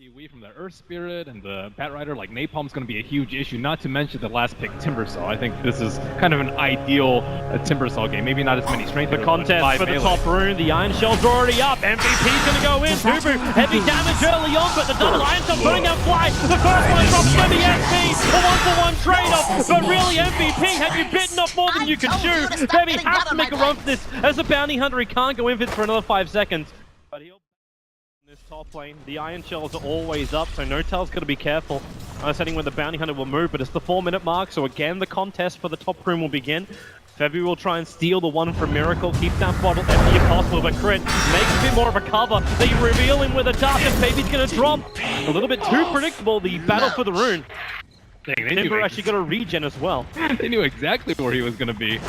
AoE from the Earth Spirit and the Bat Rider, like Napalm's going to be a huge issue, not to mention the last pick, Timbersaw. I think this is kind of an ideal Timbersaw game. Maybe not as many strength. The contest for the top rune, the Iron Shell's already up. MVP's going to go in. Dubu, heavy damage early on, but the double Iron Shell putting out fly. The first one from Semi SP, a one-for-one trade-off. But really, MVP, have you bitten off more than you can chew? Baby has to make a run for this. As a bounty hunter, he can't go in for another 5 seconds. But he'll in this top lane. The Iron Shells are always up, so Notel's got to be careful. Setting where the bounty hunter will move, but it's the 4-minute mark, so again the contest for the top room will begin. Febby will try and steal the one from Miracle, keep that bottle empty if possible, but Crit makes a bit more of a cover. They reveal him with a dart, and Baby's gonna drop. A little bit too predictable, the battle for the rune. Timber actually got a regen as well. They knew exactly where he was gonna be.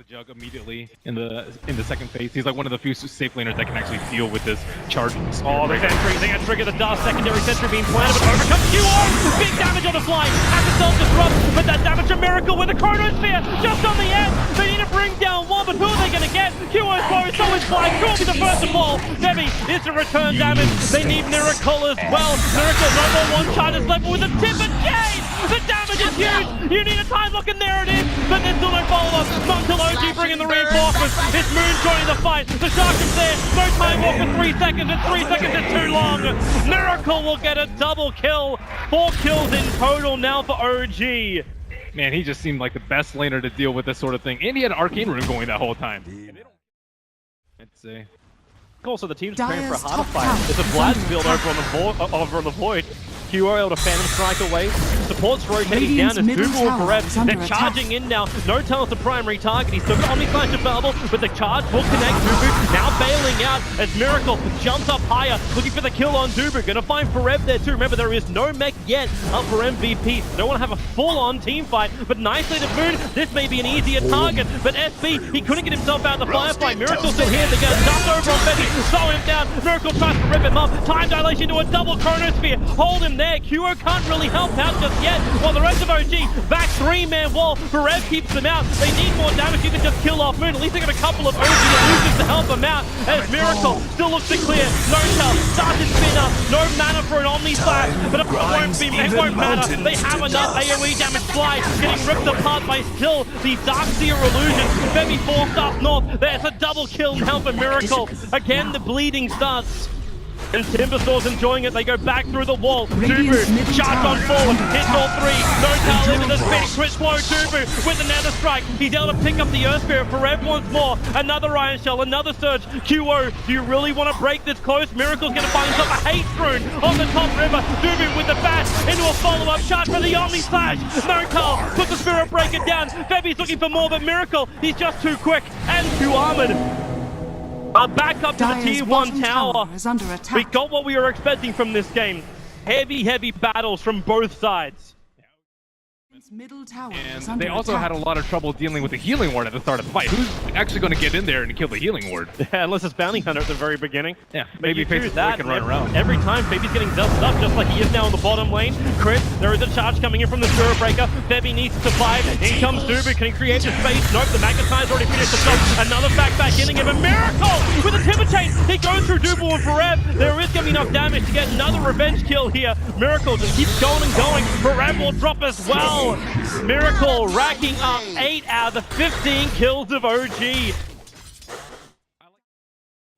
Jug immediately in the second phase. He's like one of the few safe laners that can actually deal with this charge. Oh, the sentry, they're gonna trigger the Dust, secondary sentry being planted, but overcomes QO! Big damage on the fly, has to self-disrupt, but that damage a Miracle with a Chronosphere just on the end. They need to bring down one, but who are they gonna get? QO's low, so is Fly, could be the first to fall. Debbie is to return damage. They need Miracle as well. Miracle, no more one charge is left with a Timber Chain! The damage is huge! You need a time lock and there it is, but there's still no follow-up. Not until OG bringing the reinforcements. It's Moon joining the fight. The Shark is there. No time walk for 3 seconds, and 3 seconds is too long. Miracle will get a double kill. 4 kills in total now for OG. Man, he just seemed like the best laner to deal with this sort of thing. And he had an Arcane Rune going that whole time. I'd say. Also, the team's preparing for a harder fight. There's a Blitz build over on the Void. QO able to Phantom Strike away. Support's rotating down as Tobiwan and Forev. They're charging in now. Notel's the primary target. He's still got Omni Slash available, but the charge will connect. Dubu now bailing out as Miracle jumps up higher, looking for the kill on Dubu. Gonna find Forev there too. Remember, there is no mech yet up for MVP. Don't want to have a full-on team fight, but nicely to Moon. This may be an easier target, but SB, he couldn't get himself out of the Firefly. Miracle's still here. They're gonna dump over on Febby. Slow him down. Miracle tries to rip him up. Time dilation to a double Chronosphere. Hold him there. QO can't really help out just yet, while the rest of OG back 3-man wall. Forev keeps them out. They need more damage. You can just kill off Moon. At least they got a couple of OG illusions to help them out. As Miracle still looks to clear. Notel starts his spinner. No mana for an Omni Slash, but it won't matter. They have enough AoE damage. Fly getting ripped apart by still the Darkseer illusion. Febby forced up north. There's a double kill now for Miracle. Again, the bleeding starts. And Timbersaw's enjoying it. They go back through the wall. Dubu, charge on forward, hits all 3. Notel into the spin, Crit slow Dubu with another strike. He's able to pick up the Earth Spirit for once more. Another Iron Shell, another surge. QO, do you really want to break this close? Miracle's going to find himself a hate rune on the top river. Dubu with the bash into a follow-up charge for the Omni Slash. Notel puts the Spirit Breaker down. Febby's looking for more, but Miracle, he's just too quick and too armored. Back up to the Tier 1 tower. We got what we were expecting from this game. Heavy battles from both sides. And they also had a lot of trouble dealing with the healing ward at the start of the fight. Who's actually going to get in there and kill the healing ward? Yeah, unless it's Bounty Hunter at the very beginning. Yeah, maybe Faces that can run around. Every time, Baby's getting dusted up just like he is now in the bottom lane. Crit, there is a charge coming in from the Spirit Breaker. Febby needs to survive. In comes Dubu. Can he create the space? Nope, the Magnetize's already finished the shot. Another back hitting him. A Miracle with a Timber Chain. He goes through Dubu and Forev. There is going to be enough damage to get another revenge kill here. Miracle just keeps going and going. Forev will drop as well. Miracle racking up 8 out of the 15 kills of OG.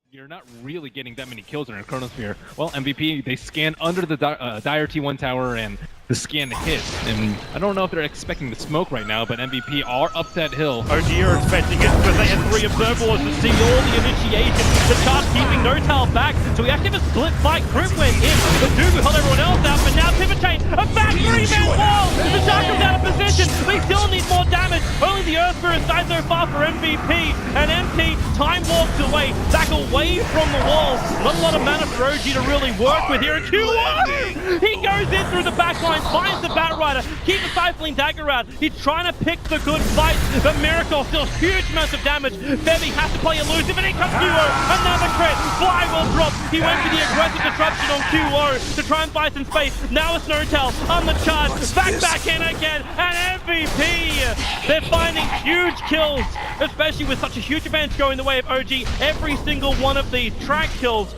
You're not really getting that many kills in a Chronosphere. Well, MVP, they scan under the Dire T1 tower and the scan hits. And I don't know if they're expecting the smoke right now, but MVP are up that hill. OG are expecting it because they had 3 observers to see all the initiation. The charge keeping Notel back, so we actually have a split fight. Crit went in, but Dubu held everyone else out, but now Timber Chain, a back 3-man wall! The Shark comes out of position, they still need more damage. Only the Earth Spirit died so far for MVP, and MP time walks away, back away from the wall. Not a lot of mana for OG to really work with here. And QO! He goes in through the back line, finds the Bat Rider, keep the Stifling Dagger out. He's trying to pick the good fights, but Miracle still huge amounts of damage. Febby has to play elusive, and in comes QO. Another crit. Fly will drop. He went for the aggressive disruption on QO to try and buy some space. Now it's Notel on the charge. Back in again, and MVP. They're finding huge kills, especially with such a huge advantage going the way of OG. Every single one of these track kills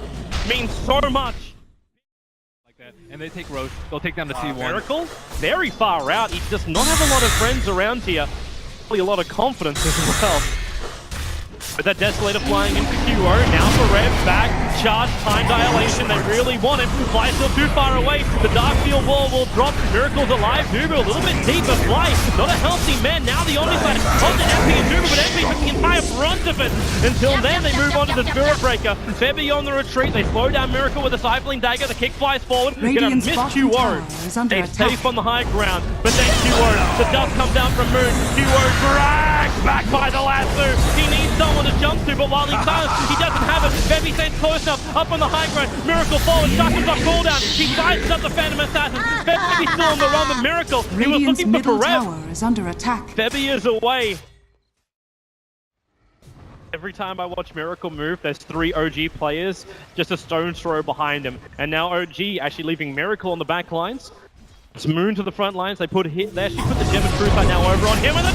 means so much. Like that, and they take Roche. They'll take down the T1. Miracle, very far out. He does not have a lot of friends around here. Probably a lot of confidence as well. With that Desolator flying into QO, now for Rev, back, charge, time dilation, they really want him. Fly still too far away, the Dark Field wall will drop, Miracle's alive, Nubu a little bit deeper, Fly, not a healthy man, now the Omni side, onto MP and Nubu, but MP took the entire front of it. Until then, they move on to the Spirit Breaker. Febby on the retreat, they slow down Miracle with a Cycling Dagger, the kick flies forward, gonna miss QO. They safe on the high ground, but then QO, the dust comes down from Moon, QO dragged back by the lasso, he needs someone to jump to, but while he's silent, he doesn't have it. Febby stays close enough, up on the high ground. Miracle forward, Shuckles off cooldown. He fights up the Phantom Assassin. Febby still on the run, but Miracle, he was looking for Rev. Is under attack. Febby is away. Every time I watch Miracle move, there's 3 OG players, just a stone's throw behind him. And now OG actually leaving Miracle on the back lines. It's Moon to the front lines, they put a hit there, she put the Gem of Truth right now over on him, and the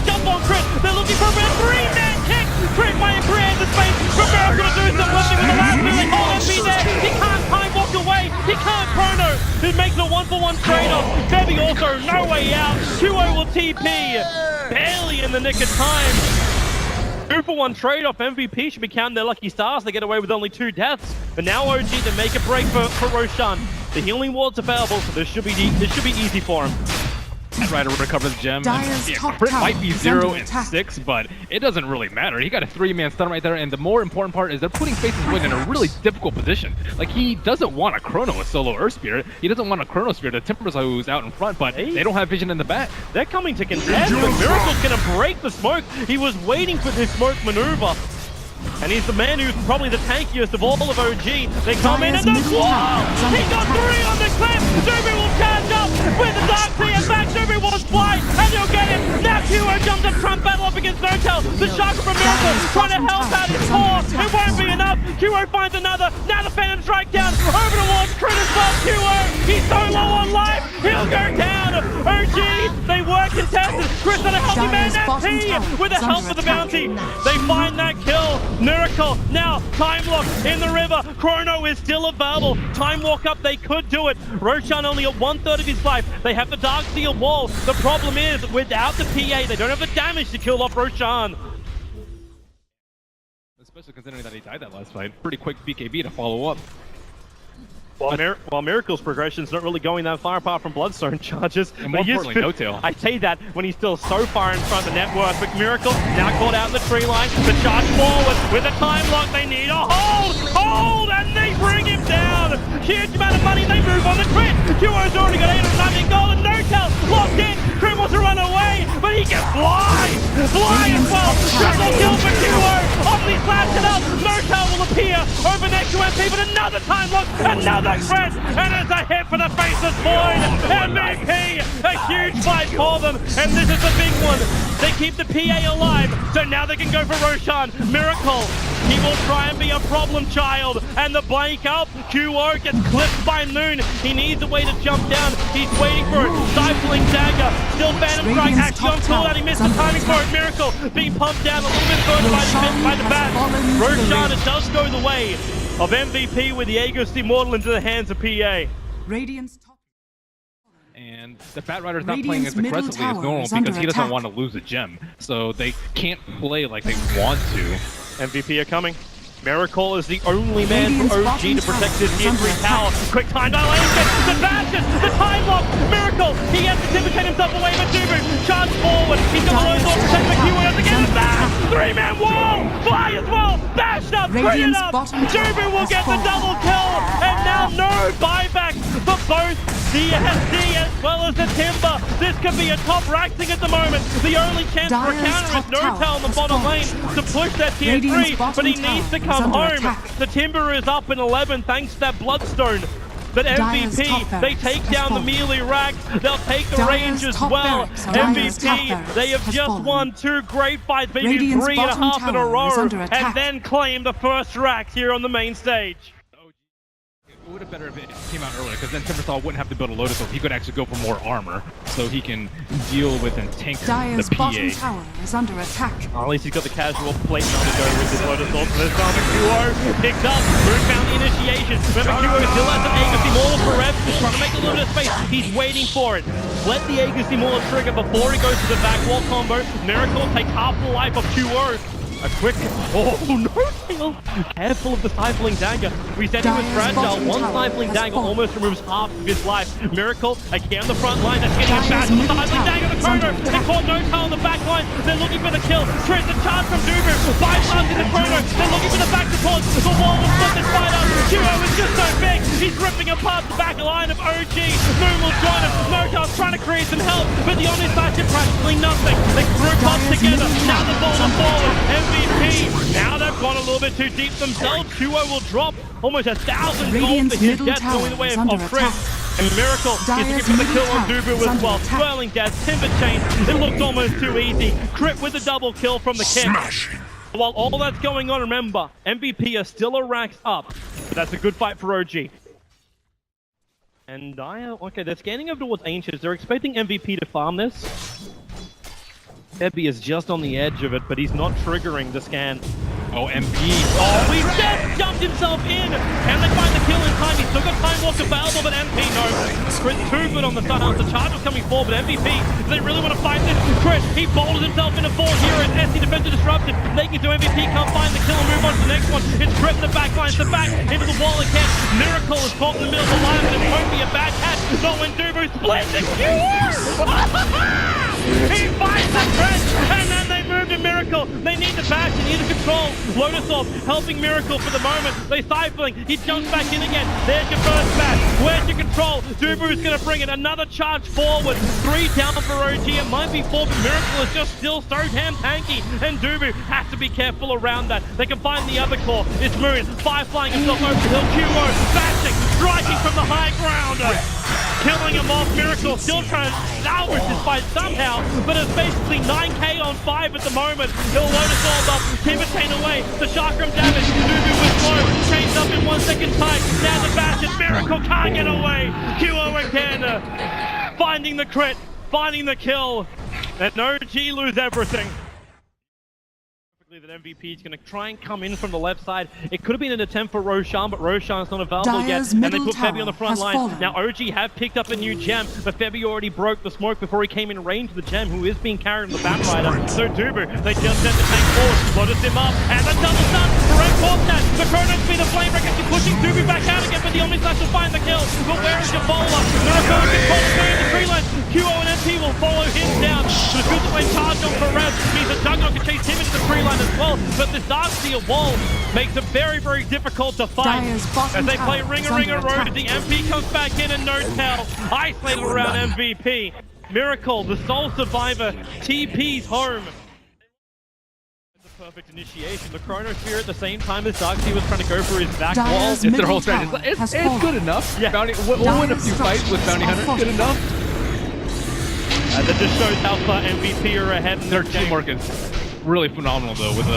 jump on Crit, they're looking for a 3-man kick, Crit by a create the space, but Miracle to do some lifting with the last move, they hold MP there, he can't time walk away, he can't chrono, it makes a 1-for-1 trade-off, Febby also no way out, 2-0 will TP, barely in the nick of time. 2-for-1 trade-off, MVP should be counting their lucky stars, they get away with only 2 deaths, but now OG to make a break for Roshan. The healing ward's available, so this should be easy for him. Try to recover the gem. Crit might be 0 and 6, but it doesn't really matter. He got a 3-man stun right there, and the more important part is they're putting Faceless Void in a really difficult position. Like, he doesn't want a Chrono, a solo Earth Spirit. He doesn't want a Chrono Spirit, a Timbersaw who's out in front, but they don't have vision in the back. They're coming to contest, but Miracle's gonna break the smoke. He was waiting for this smoke maneuver. And he's the man who's probably the tankiest of all of OG. They come in and the wall! He got 3 on the cliff! Nubu will charge up with the Dark Sea and back. Nubu will fly and he'll get him! Now QO jumps a Trump battle up against Notel. The Chakra from Miracle trying to help out his core. It won't be enough. QO finds another. Now the Phantom strike down. Over towards Crit as well. QO, he's so low on life. He'll go down. OG, they were contested. Chris on a healthy man. P with the help of the bounty. They find that kill. Miracle, now time lock in the river. Chrono is still available. Time walk up, they could do it. Roshan only at 1/3 of his life. They have the Dark Steel wall. The problem is, without the PA, they don't have the damage to kill off Roshan. Especially considering that he died that last fight. Pretty quick BKB to follow up. While Miracle's progression's not really going that far apart from Bloodstone charges. And more importantly, no tail. I say that when he's still so far in front of the network, but Miracle now caught out in the tree line. The charge forward with a time lock. They need a hold, and they bring him down. Huge amount of money. They move on the Crit. QO's already got 819 gold and no tail locked in. Crit wants to run away, but he can fly as well. Triple kill for QO. Omni slaps it up. No tail will appear over next to MP, but another time lock, another Crit, and it's a hit for the Faceless Void. MVP, a huge fight for them, and this is the big one. They keep the PA alive, so now they can go for Roshan. Miracle, he will try and be a problem child, and the blank up. QO gets clipped by Noon. He needs a way to jump down. He's waiting for it. Stifling Dagger, still Phantom Strike, actually on cooldown. He missed the timing for it. Miracle being pumped down a little bit further by the bat. Roshan, it does go the way of MVP with the Aegis Immortal into the hands of PA. Radiant's top. And the Bat Rider's not playing as aggressively as normal because he doesn't want to lose a gem. So they can't play like they want to. MVP are coming. Miracle is the only man for OG to protect his tier 3 tower. Quick time dilation, the Bastion, the time lock. Miracle, he has to timidate himself away with Nubu. Charge forward, he's got the low ball protect the QO up again. Bash, 3-man wall, fly as well. Bashed up, bring it up. Nubu will get the double kill. And now no buyback for both the SD as well as the Timber. This could be a top raxing at the moment. The only chance for a counter is Notel in the bottom lane to push that tier 3, but he needs to come home. The Timber is up in 11 thanks to that Bloodstone. But MVP, they take down the melee rack, they'll take the range as well. MVP, they have just won 2 great fights, maybe 3.5 in a row, and then claim the first racks here on the main stage. would have better if it came out earlier, because then Timbersaw wouldn't have to build a Lotus Ult. He could actually go for more armor, so he can deal with and tank Dire's the PA. bottom tower is under attack. At least he's got the casual plate now to go with his Lotus Ult. This time QO picked up, Moon found the initiation. Remember, QO still has an Aegis Mauler for Rev, trying to make a little bit of space. He's waiting for it. Let the Aegis Mauler trigger before he goes to the back wall combo. Miracle takes half the life of QO. A quick, oh no tail! Careful of the stifling dagger. We said he was fragile. One stifling dagger almost removes half of his life. Miracle, again the front line, that's getting a bash. The stifling dagger, the chrono. They caught no tail on the back line. They're looking for the kill. Trent, the charge from Dubu. Bypassing the chrono. They're looking for the back support. The wall will split this fight up. QO is just so big. He's ripping apart the back line of OG. Moon will join him. No tail trying to create some help, but the Omni Slash did practically nothing. They group up together. Now the ball is forward. MVP. Now they've gone a little bit too deep themselves. QO will drop almost 1,000 gold for his death going the way of Chris. And Miracle is looking for the kill on Dubu as well. Swirling Death, Timber Chain. It looked almost too easy. Crit with a double kill from the kick. While all that's going on, remember, MVP are still a racks up. But that's a good fight for OG. And okay, they're scanning over towards Ancients. They're expecting MVP to farm this. Ebby is just on the edge of it, but he's not triggering the scan. Oh, MP. Oh, he just jumped himself in! Can they find the kill in time? He's still got Time Walk available, but MP, no. Chris too good on the stun. The charge was coming forward, but MVP, do they really want to fight this? Chris, he boulders himself into 4 heroes. SC defender disrupted. They can do MVP, can't find the kill and move on to the next one. It's Grip in the back line, the back into the wall again. Miracle is caught in the middle of the line, but it won't be a bad catch. Not when Dubu splits the cure! He finds the trench, and then they move to Miracle. They need the bash, they need the control. Lotus Orb helping Miracle for the moment. They stifling. He jumps back in again. There's your first bash. Where's your control? Dubu's going to bring it. Another charge forward. 3 down for OG. It might be 4, but Miracle is just still so damn tanky. And Dubu has to be careful around that. They can find the other core. It's Moon. Flying himself over the hill. QO bashing, striking from the high ground. Killing him off. Miracle still trying to salvage this fight somehow, but it's basically 9k on 5 at the moment. He'll Lotus Orb up, Timber Chain away, the chakram damage, Dubu with slow, chains up in 1 second time, now the bash, and Miracle can't get away. QO again, finding the crit, finding the kill, and OG lose everything. That MVP is going to try and come in from the left side. It could have been an attempt for Roshan, but Roshan's not available yet. And they put Febby on the front line. Fallen. Now OG have picked up a new gem, but Febby already broke the smoke before he came in range of the gem, who is being carried on the Batrider. So Dubu, they just sent the tank forward, loaded him up, and the double stun. Correct caught that. The Chrono Speed of Flame Breaker is pushing Dubu back out again, but the Omni Slash will find the kill. But where is your bowler? Miracle can control the tree line. QO and MP will follow him down. The good play charge on Perez means that Juggernaut can chase him into the tree line as well, but this Darkseer wall makes it very, very difficult to fight. As they play Ring-a-Ring-a Road, the MP comes back in and no tell. Isolated around MVP. Miracle, the sole survivor, TP's home. It's a perfect initiation. The Chronosphere at the same time as Darkseer was trying to go for his back wall. It's their whole strategy. It's good enough. Yeah. We'll win a few fights with Bounty Hunter. Good enough. That just shows how far MVP are ahead in Their teamwork is really phenomenal, though, with a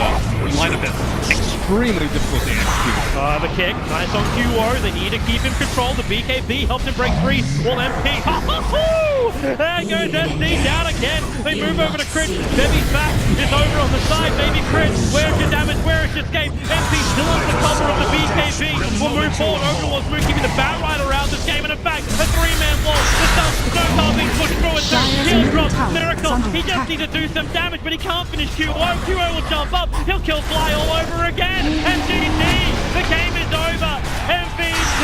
lineup that's extremely difficult to execute. The kick, nice on QO. They need to keep him controlled. The BKB helped him break free. Well, MP. There goes SD down again. They move over to Crit. Debbie's back is over on the side. Maybe Crit. Where's your damage? Where is your escape? MP still under the cover of the BKB. Will move forward over towards Moon, keeping the Batrider out this game. And in fact, a 3-man wall. The stuff, no time being pushed through it. Heal drop. Miracle. He just needs to do some damage, but he can't finish QO. QO will jump up. He'll kill Fly all over again. And GG. The game is over. MVP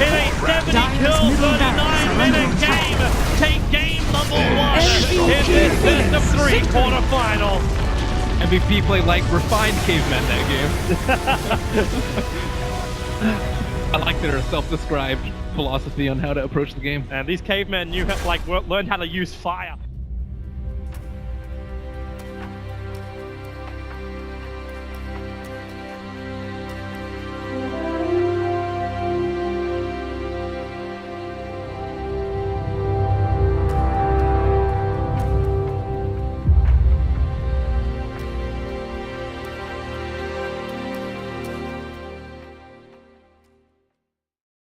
in a 70-kill, 39-minute game. Take game number 1 in this best of 3 quarterfinal. MVP played like refined cavemen that game. I like their self-described philosophy on how to approach the game. And these cavemen learned how to use fire.